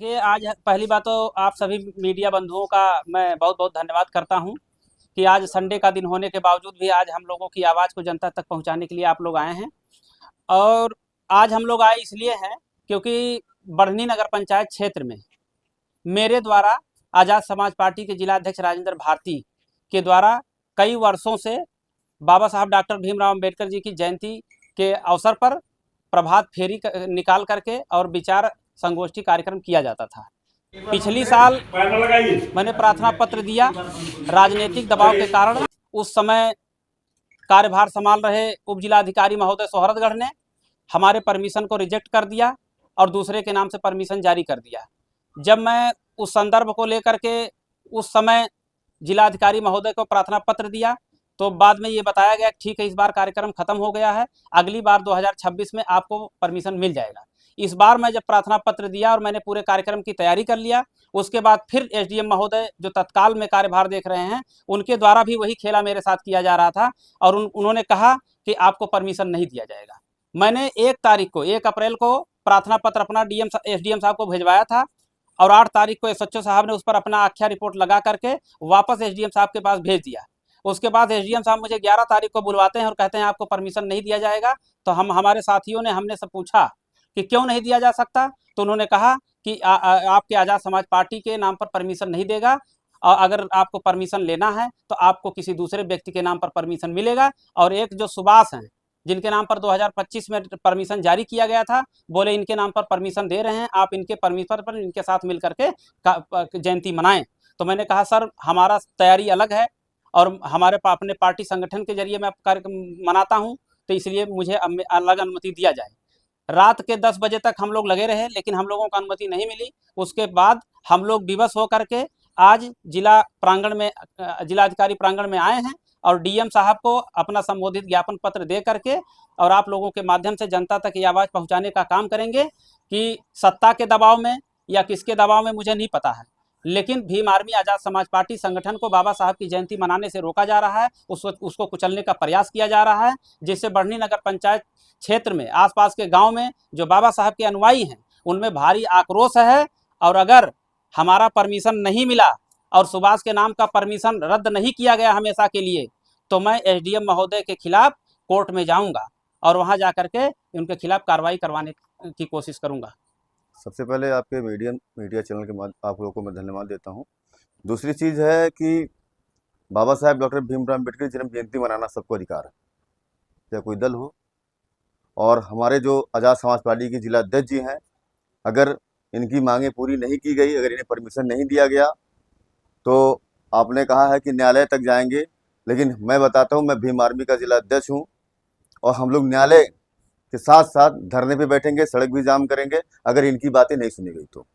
देखिए, आज पहली बात तो आप सभी मीडिया बंधुओं का मैं बहुत बहुत धन्यवाद करता हूं कि आज संडे का दिन होने के बावजूद भी आज हम लोगों की आवाज़ को जनता तक पहुंचाने के लिए आप लोग आए हैं। और आज हम लोग आए इसलिए हैं क्योंकि बढ़नी नगर पंचायत क्षेत्र में मेरे द्वारा आज़ाद समाज पार्टी के जिला अध्यक्ष राजेंद्र भारती के द्वारा कई वर्षों से बाबा साहब डॉक्टर भीमराव अम्बेडकर जी की जयंती के अवसर पर प्रभात फेरी निकाल करके और विचार संगोष्ठी कार्यक्रम किया जाता था। पिछली साल मैंने प्रार्थना पत्र दिया। राजनीतिक दबाव के कारण उस समय कार्यभार संभाल रहे उप जिलाधिकारी महोदय सोहरतगढ़ ने हमारे परमिशन को रिजेक्ट कर दिया और दूसरे के नाम से परमिशन जारी कर दिया। जब मैं उस संदर्भ को लेकर के उस समय जिलाधिकारी महोदय को प्रार्थना पत्र दिया तो बाद में ये बताया गया ठीक है, इस बार कार्यक्रम खत्म हो गया है, अगली बार 2026 में आपको परमिशन मिल जाएगा। इस बार मैं जब प्रार्थना पत्र दिया और मैंने पूरे कार्यक्रम की तैयारी कर लिया, उसके बाद फिर एसडीएम महोदय जो तत्काल में कार्यभार देख रहे हैं उनके द्वारा भी वही खेला मेरे साथ किया जा रहा था और उन्होंने कहा कि आपको परमिशन नहीं दिया जाएगा। मैंने 1 अप्रैल को प्रार्थना पत्र अपना एसडीएम साहब को भिजवाया था और 8 तारीख को एसएचओ साहब ने उस पर अपना आख्या रिपोर्ट लगा करके वापस एसडीएम साहब के पास भेज दिया। उसके बाद एसडीएम साहब मुझे 11 तारीख को बुलवाते हैं और कहते हैं आपको परमिशन नहीं दिया जाएगा। तो हमारे साथियों ने हमने सब पूछा कि क्यों नहीं दिया जा सकता, तो उन्होंने कहा कि आपके आज़ाद समाज पार्टी के नाम पर परमिशन नहीं देगा और अगर आपको परमिशन लेना है तो आपको किसी दूसरे व्यक्ति के नाम पर परमिशन मिलेगा। और एक जो सुभाष हैं जिनके नाम पर 2025 में परमिशन जारी किया गया था, बोले इनके नाम पर परमिशन दे रहे हैं, आप इनके परमिशन पर इनके साथ मिल करके जयंती मनाएं। तो मैंने कहा सर हमारा तैयारी अलग है और हमारे अपने पार्टी संगठन के जरिए मैं कार्यक्रम मनाता हूं, तो इसलिए मुझे अलग अनुमति दिया जाए। रात के 10 बजे तक हम लोग लगे रहे लेकिन हम लोगों को अनुमति नहीं मिली। उसके बाद हम लोग विवश होकर के आज जिलाधिकारी प्रांगण में आए हैं और डीएम साहब को अपना संबोधित ज्ञापन पत्र दे करके और आप लोगों के माध्यम से जनता तक ये आवाज़ पहुंचाने का काम करेंगे कि सत्ता के दबाव में या किसके दबाव में मुझे नहीं पता है, लेकिन भीम आर्मी आज़ाद समाज पार्टी संगठन को बाबा साहब की जयंती मनाने से रोका जा रहा है, उसको कुचलने का प्रयास किया जा रहा है, जिससे बढ़नी नगर पंचायत क्षेत्र में आसपास के गांव में जो बाबा साहब के अनुयायी हैं उनमें भारी आक्रोश है। और अगर हमारा परमिशन नहीं मिला और सुभाष के नाम का परमिशन रद्द नहीं किया गया हमेशा के लिए, तो मैं एसडीएम महोदय के खिलाफ कोर्ट में जाऊंगा और वहां जाकर के उनके खिलाफ कार्रवाई करवाने की कोशिश करूंगा। सबसे पहले आपके मीडिया चैनल के आप लोगों को मैं धन्यवाद देता हूं। दूसरी चीज़ है कि बाबा साहेब डॉक्टर भीमराव अम्बेडकर जन्म जयंती मनाना सबको अधिकार है, चाहे कोई दल हो। और हमारे जो आज़ाद समाज पार्टी के जिला अध्यक्ष जी हैं, अगर इनकी मांगें पूरी नहीं की गई, अगर इन्हें परमिशन नहीं दिया गया तो आपने कहा है कि न्यायालय तक जाएंगे, लेकिन मैं बताता हूं मैं भीम आर्मी का जिला अध्यक्ष हूं और हम लोग न्यायालय के साथ साथ धरने पे बैठेंगे, सड़क भी जाम करेंगे अगर इनकी बातें नहीं सुनी गई तो।